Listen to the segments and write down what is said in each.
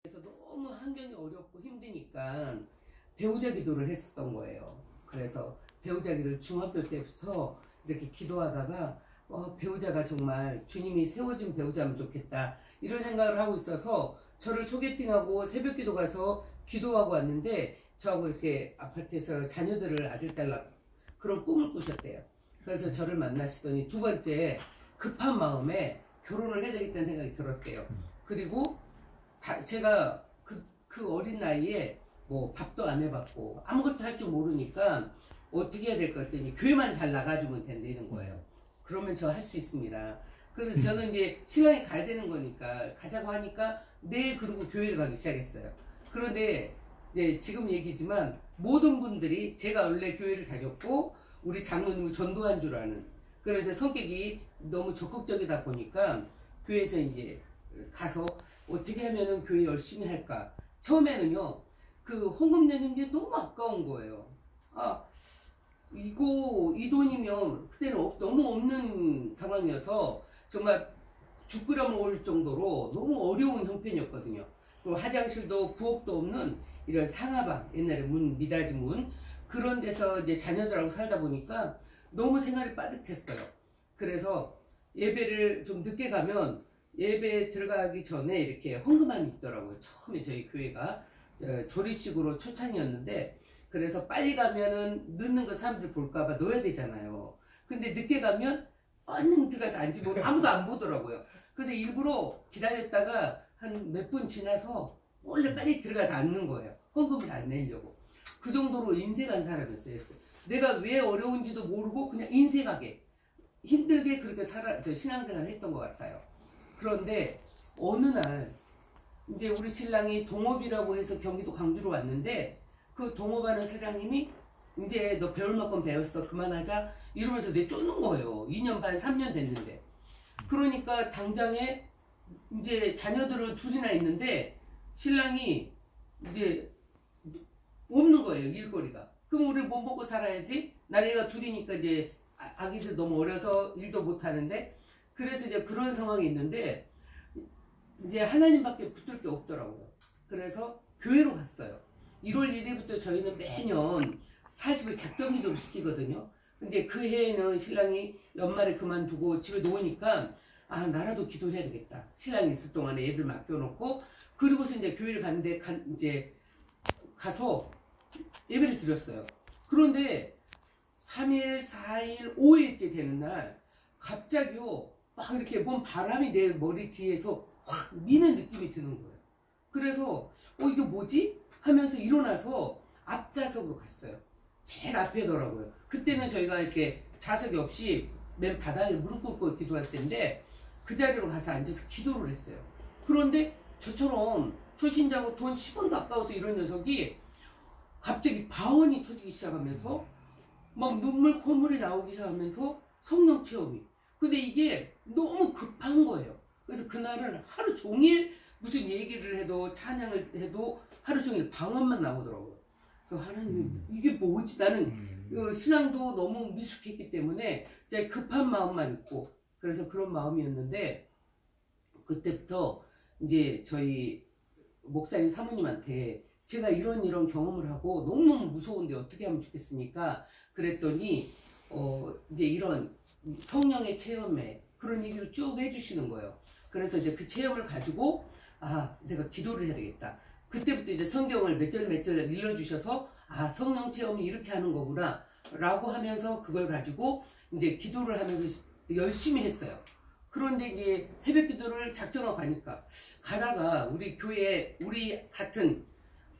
그래서 너무 환경이 어렵고 힘드니까 배우자 기도를 했었던 거예요. 그래서 배우자 기도를 중학교 때부터 이렇게 기도하다가 배우자가 정말 주님이 세워준 배우자면 좋겠다 이런 생각을 하고 있어서 저를 소개팅하고 새벽 기도 가서 기도하고 왔는데 저하고 이렇게 아파트에서 자녀들을 아들 딸 낳고 그런 꿈을 꾸셨대요. 그래서 저를 만나시더니 두 번째 급한 마음에 결혼을 해야 되겠다는 생각이 들었대요. 그리고 제가 그 어린 나이에 뭐 밥도 안 해봤고 아무것도 할 줄 모르니까 어떻게 해야 될 것 같더니 교회만 잘 나가주면 된다는 거예요. 그러면 저 할 수 있습니다. 그래서 저는 이제 신랑이 가야 되는 거니까 가자고 하니까 네 그러고 교회를 가기 시작했어요. 그런데 이제 지금 얘기지만 모든 분들이 제가 원래 교회를 다녔고 우리 장로님을 전도한 줄 아는 그래서 성격이 너무 적극적이다 보니까 교회에서 이제 가서 어떻게 하면은 교회 열심히 할까. 처음에는요 그 헌금 내는 게 너무 아까운 거예요. 이 돈이면 그때는 너무 없는 상황이어서 정말 죽으려 먹을 정도로 너무 어려운 형편이었거든요. 그리고 화장실도 부엌도 없는 이런 상하방, 옛날에 문, 미닫이 문 그런 데서 이제 자녀들하고 살다 보니까 너무 생활이 빠듯했어요. 그래서 예배를 좀 늦게 가면 예배 들어가기 전에 이렇게 헌금함이 있더라고요. 처음에 저희 교회가 조립식으로 초창이었는데 그래서 빨리 가면은 늦는 거 사람들 볼까봐 넣어야 되잖아요. 근데 늦게 가면 얼른 들어가서 앉으면 아무도 안 보더라고요. 그래서 일부러 기다렸다가 한 몇 분 지나서 몰래 빨리 들어가서 앉는 거예요. 헌금을 안 내려고. 그 정도로 인색한 사람이었어요. 내가 왜 어려운지도 모르고 그냥 인색하게 힘들게 그렇게 신앙생활을 했던 것 같아요. 그런데 어느 날 이제 우리 신랑이 동업이라고 해서 경기도 광주로 왔는데 그 동업하는 사장님이 이제 너 배울 만큼 배웠어 그만하자 이러면서 내 쫓는 거예요. 2년 반 3년 됐는데 그러니까 당장에 이제 자녀들은 둘이나 있는데 신랑이 이제 없는 거예요. 일거리가. 그럼 우리 뭐 먹고 살아야지. 나이가 둘이니까 이제 아기들 너무 어려서 일도 못 하는데 그래서 이제 그런 상황이 있는데 이제 하나님밖에 붙들 게 없더라고요. 그래서 교회로 갔어요. 1월 1일부터 저희는 매년 40일 작정 기도를 시키거든요. 근데 그 해에는 신랑이 연말에 그만두고 집에 놓으니까 나라도 기도해야 되겠다. 신랑이 있을 동안에 애들 맡겨놓고 그리고서 이제 교회를 갔는데 이제 가서 예배를 드렸어요. 그런데 3일, 4일, 5일째 되는 날 갑자기요 막 이렇게 뭔 바람이 내 머리 뒤에서 확 미는 느낌이 드는 거예요. 그래서 이게 뭐지? 하면서 일어나서 앞좌석으로 갔어요. 제일 앞에더라고요. 그때는 저희가 이렇게 좌석이 없이 맨 바닥에 무릎 꿇고 기도할 때인데 그 자리로 가서 앉아서 기도를 했어요. 그런데 저처럼 초신자고 돈 10원도 아까워서 이런 녀석이 갑자기 방언이 터지기 시작하면서 막 눈물 콧물이 나오기 시작하면서 성령 체험이. 근데 이게 너무 급한 거예요. 그래서 그날은 하루 종일 무슨 얘기를 해도 찬양을 해도 하루 종일 방언만 나오더라고요. 그래서 하나님 이게 뭐지? 나는 신앙도 너무 미숙했기 때문에 이제 급한 마음만 있고 그래서 그런 마음이었는데 그때부터 이제 저희 목사님 사모님한테 제가 이런 경험을 하고 너무너무 무서운데 어떻게 하면 좋겠습니까? 그랬더니 이제 이런 성령의 체험에 그런 얘기를 쭉 해주시는 거예요. 그래서 이제 그 체험을 가지고 내가 기도를 해야 되겠다. 그때부터 이제 성경을 몇 절 읽어주셔서 성령 체험이 이렇게 하는 거구나 라고 하면서 그걸 가지고 이제 기도를 하면서 열심히 했어요. 그런데 이제 새벽 기도를 작정하고 가다가 우리 교회에 우리 같은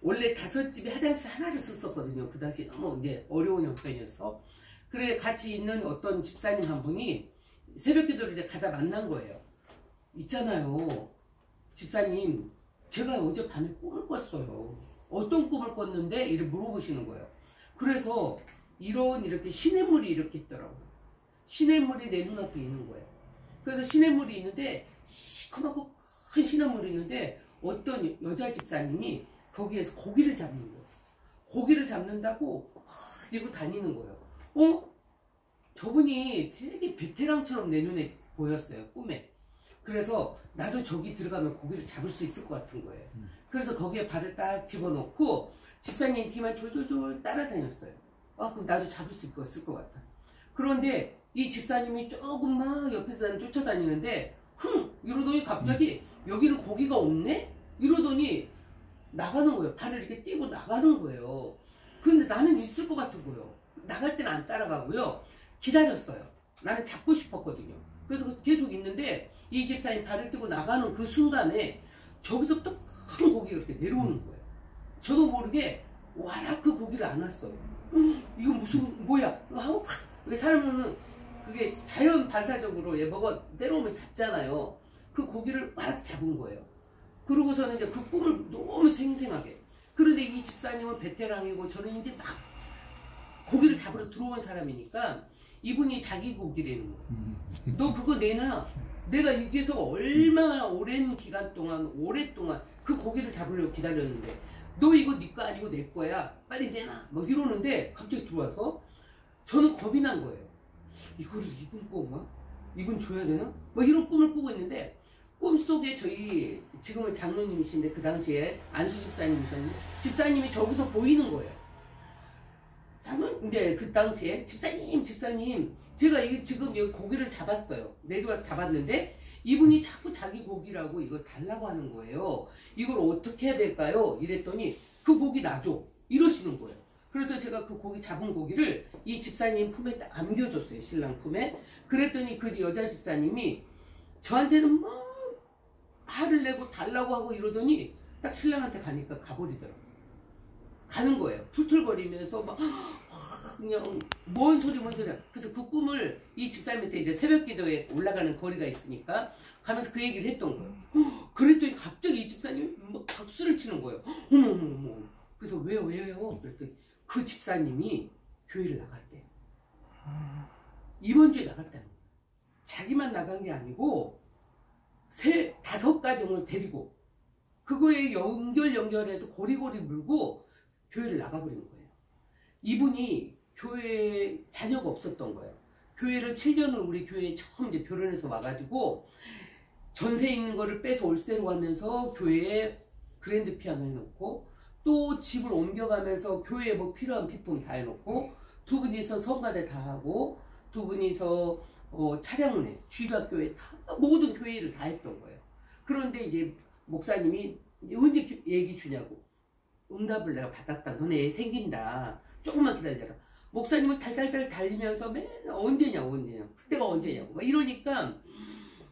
원래 5집이 화장실 하나를 썼었거든요. 그 당시 너무 이제 어려운 형편이어서. 그래 같이 있는 어떤 집사님 한 분이 새벽 기도를 이제 가다 만난 거예요. 있잖아요. 집사님, 제가 어젯밤에 꿈을 꿨어요. 어떤 꿈을 꿨는데? 이렇게 물어보시는 거예요. 그래서 이렇게 시냇물이 이렇게 있더라고요. 시냇물이 내 눈앞에 있는 거예요. 그래서 시냇물이 있는데 시커멓고 큰 시냇물이 있는데 어떤 여자 집사님이 거기에서 고기를 잡는 거예요. 고기를 잡는다고 들고 다니는 거예요. 저분이 되게 베테랑처럼 내 눈에 보였어요. 꿈에. 그래서 나도 저기 들어가면 고기를 잡을 수 있을 것 같은 거예요. 그래서 거기에 발을 딱 집어넣고 집사님 뒤만 졸졸졸 따라다녔어요. 그럼 나도 잡을 수 있을 것 같아. 그런데 이 집사님이 조금 막 옆에서 나를 쫓아다니는데 이러더니 갑자기 여기는 고기가 없네? 이러더니 나가는 거예요. 발을 이렇게 띄고 나가는 거예요. 그런데 나는 있을 것 같은 거예요. 나갈 때는 안 따라가고요. 기다렸어요. 나는 잡고 싶었거든요. 그래서 계속 있는데 이 집사님 발을 띄고 나가는 그 순간에 저기서부터 큰 고기가 이렇게 내려오는 거예요. 저도 모르게 와락 그 고기를 안 왔어요. 이건 무슨 뭐야 하고 왜 사람은 그게 자연 반사적으로 뭐가 내려오면 잡잖아요. 그 고기를 와락 잡은 거예요. 그러고서는 이제 그 꿈을 너무 생생하게. 그런데 이 집사님은 베테랑이고 저는 이제 막 고기를 잡으러 들어온 사람이니까 이분이 자기 고기라는 거예요. 너 그거 내놔. 내가 여기서 얼마나 오랜 기간 동안 오랫동안 그 고기를 잡으려고 기다렸는데 너 이거 네 거 아니고 내 거야. 빨리 내놔. 막 이러는데 갑자기 들어와서 저는 겁이 난 거예요. 이거를 이분 건가? 이분 줘야 되나? 막 이런 꿈을 꾸고 있는데 꿈속에 저희 지금은 장로님이신데 그 당시에 안수 집사님이셨는데 집사님이 저기서 보이는 거예요. 장로 이제 그 당시에 집사님 제가 지금 여기 고기를 잡았어요. 내려와서 잡았는데 이분이 자꾸 자기 고기라고 이거 달라고 하는 거예요. 이걸 어떻게 해야 될까요? 이랬더니 그 고기 놔줘 이러시는 거예요. 그래서 제가 그 고기 잡은 고기를 이 집사님 품에 딱 안겨줬어요. 신랑 품에. 그랬더니 그 여자 집사님이 저한테는 막 화를 내고 달라고 하고 이러더니 딱 신랑한테 가니까 가버리더라고요. 가는 거예요. 툴툴거리면서 막 그냥 뭔 소리야. 그래서 그 꿈을 이 집사님한테 이제 새벽 기도에 올라가는 거리가 있으니까 가면서 그 얘기를 했던 거예요. 그랬더니 갑자기 이 집사님이 막 박수를 치는 거예요. 어머. 그래서 왜요? 그랬더니 그 집사님이 교회를 나갔대요. 이번 주에 나갔다는 거예요. 자기만 나간 게 아니고 5가정을 데리고 그거에 연결해서 고리고리 물고 교회를 나가버린 거예요. 이분이 교회에 자녀가 없었던 거예요. 교회를 7년을 우리 교회에 처음 이제 결혼해서 와가지고 전세 있는 거를 빼서 월세로 하면서 교회에 그랜드 피아노 해놓고 또 집을 옮겨가면서 교회에 뭐 필요한 피품 다 해놓고 두 분이서 성가대 다 하고 두 분이서 차량을 해 주일학교에 다 모든 교회를 다 했던 거예요. 그런데 이제 목사님이 언제 얘기 주냐고 응답을 내가 받았다. 너네 애 생긴다. 조금만 기다려라. 목사님은 달달달 달리면서 맨날 언제냐고 그때가 언제냐고 막 이러니까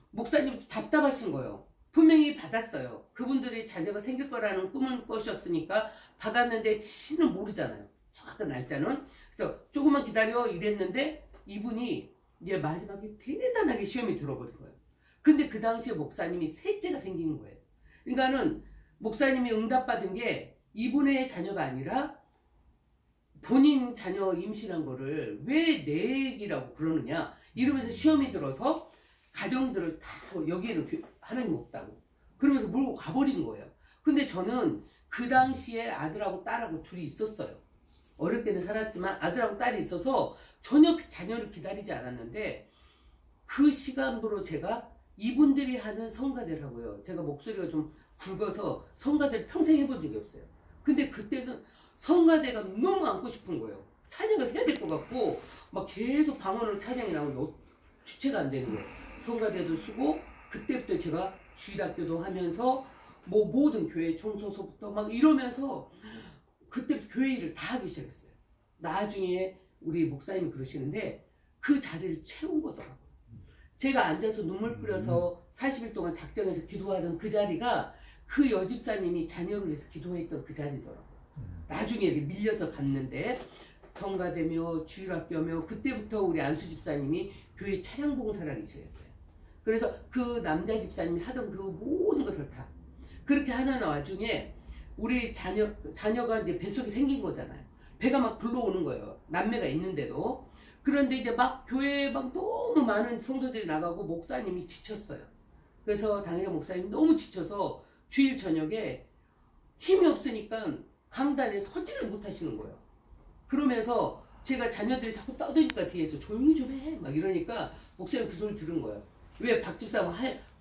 목사님도 답답하신 거예요. 분명히 받았어요. 그분들이 자녀가 생길 거라는 꿈을 꾸셨으니까 받았는데 치는 모르잖아요. 정확한 날짜는. 그래서 조금만 기다려 이랬는데 이분이 이제 마지막에 대단하게 시험이 들어버린 거예요. 근데 그 당시에 목사님이 셋째가 생긴 거예요. 그러니까는 목사님이 응답받은 게 이분의 자녀가 아니라 본인 자녀 임신한 거를 왜 내 얘기라고 그러느냐 이러면서 시험이 들어서 가정들을 다 여기에는 하나님 없다고 그러면서 몰고 가버린 거예요. 근데 저는 그 당시에 아들하고 딸하고 둘이 있었어요. 어릴 때는 살았지만 아들하고 딸이 있어서 전혀 그 자녀를 기다리지 않았는데 그 시간으로 제가 이분들이 하는 성가대를 하고요. 제가 목소리가 좀 굵어서 성가대를 평생 해본 적이 없어요. 근데 그때는 성가대가 너무 안고 싶은 거예요. 찬양을 해야 될 것 같고 막 계속 방언으로 찬양이 나오면 주체가 안 되는 거예요. 성가대도 쓰고 그때부터 제가 주일학교도 하면서 뭐 모든 교회 청소서부터 막 이러면서 그때부터 교회 일을 다 하기 시작했어요. 나중에 우리 목사님이 그러시는데 그 자리를 채운 거더라고요. 제가 앉아서 눈물 뿌려서 40일 동안 작정해서 기도하던 그 자리가 그 여집사님이 자녀를 위해서 기도했던 그 자리더라고요. 나중에 이렇게 밀려서 갔는데 성가대며 주일학교며 그때부터 우리 안수 집사님이 교회 차량 봉사를 하기 시작했어요. 그래서 그 남자 집사님이 하던 그 모든 것을 다 그렇게 하는 와중에 우리 자녀가 이제 뱃속에 생긴 거잖아요. 배가 막 불러오는 거예요. 남매가 있는데도. 그런데 이제 막 교회에 막 너무 많은 성도들이 나가고 목사님이 지쳤어요. 그래서 당연히 목사님이 너무 지쳐서 주일 저녁에 힘이 없으니까 강단에 서지를 못 하시는 거예요. 그러면서 제가 자녀들이 자꾸 떠드니까 뒤에서 조용히 좀 해 막 이러니까 목사님 그 소리 들은 거예요. 왜 박 집사가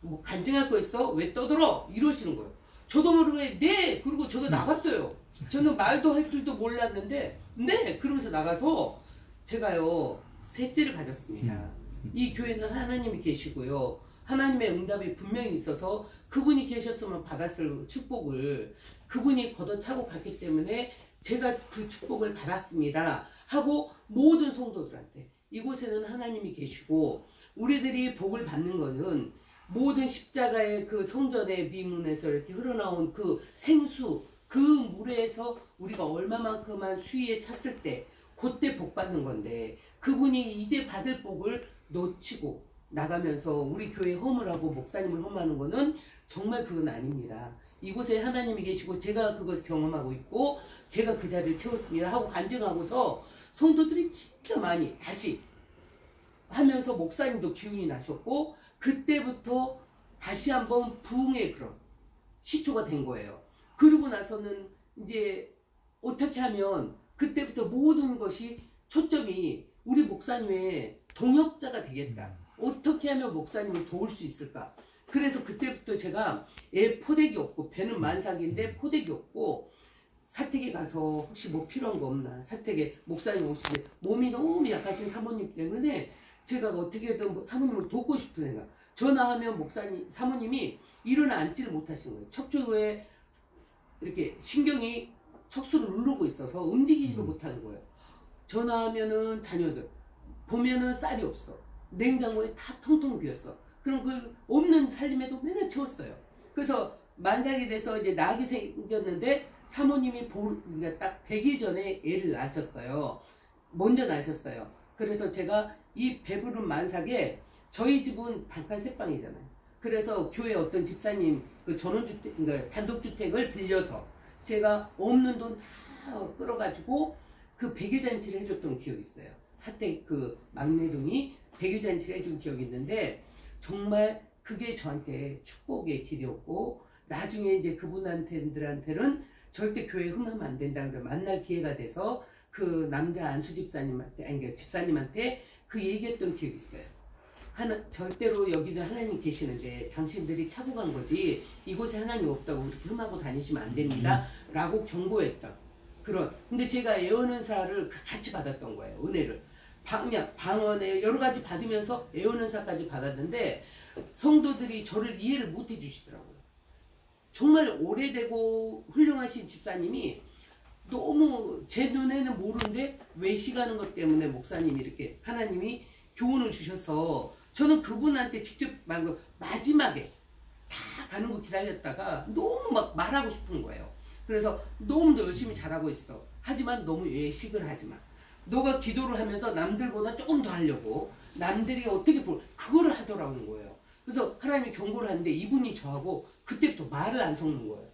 뭐 간증할 거 있어? 왜 떠들어? 이러시는 거예요. 저도 모르게 네! 그리고 저도 나갔어요. 저는 말도 할 줄도 몰랐는데 네! 그러면서 나가서 제가요 셋째를 가졌습니다. 이 교회는 하나님이 계시고요. 하나님의 응답이 분명히 있어서 그분이 계셨으면 받았을 축복을 그분이 걷어차고 갔기 때문에 제가 그 축복을 받았습니다 하고 모든 성도들한테 이곳에는 하나님이 계시고 우리들이 복을 받는 것은 모든 십자가의 그 성전의 미문에서 이렇게 흘러나온 그 생수 그 물에서 우리가 얼마만큼만 수위에 찼을 때 그때 복 받는 건데 그분이 이제 받을 복을 놓치고 나가면서 우리 교회 험을 하고 목사님을 험하는 거는 정말 그건 아닙니다. 이곳에 하나님이 계시고 제가 그것을 경험하고 있고 제가 그 자리를 채웠습니다 하고 간증하고서 성도들이 진짜 많이 다시 하면서 목사님도 기운이 나셨고 그때부터 다시 한번 부흥의 그런 시초가 된 거예요. 그러고 나서는 이제 어떻게 하면 그때부터 모든 것이 초점이 우리 목사님의 동역자가 되겠다. 어떻게 하면 목사님을 도울 수 있을까? 그래서 그때부터 제가 애 포대기 없고 배는 만삭인데 포대기 없고 사택에 가서 혹시 뭐 필요한 거 없나? 사택에 목사님 오시는데 몸이 너무 약하신 사모님 때문에 제가 어떻게든 뭐 사모님을 돕고 싶은 생각. 전화하면 목사님, 사모님이 일어나 앉지를 못하시는 거예요. 척추에 이렇게 신경이 척수를 누르고 있어서 움직이지도 못하는 거예요. 전화하면은 자녀들 보면은 쌀이 없어. 냉장고에 다 텅텅 비었어. 그럼 그 없는 살림에도 맨날 채웠어요. 그래서 만삭이 돼서 이제 낙이 생겼는데 사모님이 그러니까 딱 100일 전에 애를 낳으셨어요. 먼저 낳으셨어요. 그래서 제가 이 배부른 만삭에 저희 집은 단칸 셋방이잖아요. 그래서 교회 어떤 집사님 그 전원주택, 그러니까 단독주택을 빌려서 제가 없는 돈 다 끌어가지고 그 100일 잔치를 해줬던 기억이 있어요. 사택 그 막내동이 100일 잔치를 해준 기억이 있는데 정말 그게 저한테 축복의 길이었고 나중에 이제 그분들한테는 절대 교회 흠하면 안 된다 그래 만날 기회가 돼서 그 남자 안수 집사님한테 아니 그러니까 집사님한테 그 얘기했던 기억이 있어요. 절대로 여기는 하나님 계시는데 당신들이 차고 간 거지 이곳에 하나님 없다고 그렇게 흠하고 다니시면 안 됩니다 라고 경고했던 그런 근데 제가 애원은사를 같이 받았던 거예요. 은혜를 방언에 여러 가지 받으면서 애원은사까지 받았는데 성도들이 저를 이해를 못 해주시더라고요. 정말 오래되고 훌륭하신 집사님이 너무 제 눈에는 모르는데 외식하는 것 때문에 목사님이 이렇게 하나님이 교훈을 주셔서 저는 그분한테 직접 마지막에 다 가는 거 기다렸다가 너무 막 말하고 싶은 거예요. 그래서 너무 더 열심히 잘하고 있어. 하지만 너무 외식을 하지 마. 너가 기도를 하면서 남들보다 조금 더 하려고 남들이 어떻게 그거를 하더라는 거예요. 그래서 하나님이 경고를 하는데 이분이 저하고 그때부터 말을 안 섞는 거예요.